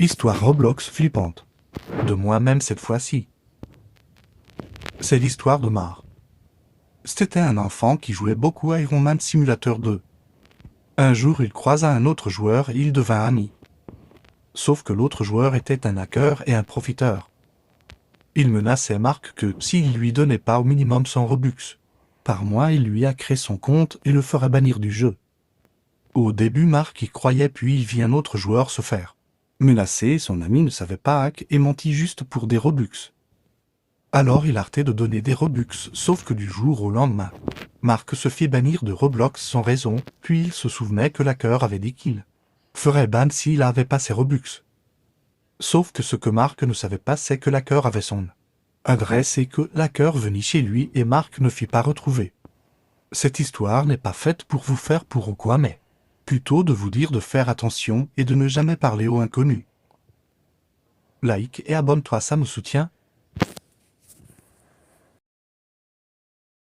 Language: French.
Histoire Roblox flippante. De moi-même cette fois-ci. C'est l'histoire de Mar. C'était un enfant qui jouait beaucoup à Iron Man Simulator 2. Un jour, il croisa un autre joueur et ils devinrent amis. Sauf que l'autre joueur était un hacker et un profiteur. Il menaçait Mark que, s'il lui donnait pas au minimum 100 Robux par mois, il lui hackerait son compte et le ferait bannir du jeu. Au début, Mark y croyait, puis il vit un autre joueur se faire menacer, son ami ne savait pas hack et mentit juste pour des Robux. Alors il arrêtait de donner des Robux, sauf que du jour au lendemain, Mark se fit bannir de Roblox sans raison, puis il se souvenait que l'hacker avait dit qu'il ferait ban s'il avait pas ses Robux. Sauf que ce que Mark ne savait pas, c'est que l'hacker avait son adresse et que l'hacker venait chez lui et Mark ne fit pas retrouver. Cette histoire n'est pas faite pour vous faire pour ou quoi, mais plutôt de vous dire de faire attention et de ne jamais parler aux inconnus. Like et abonne-toi, ça me soutient.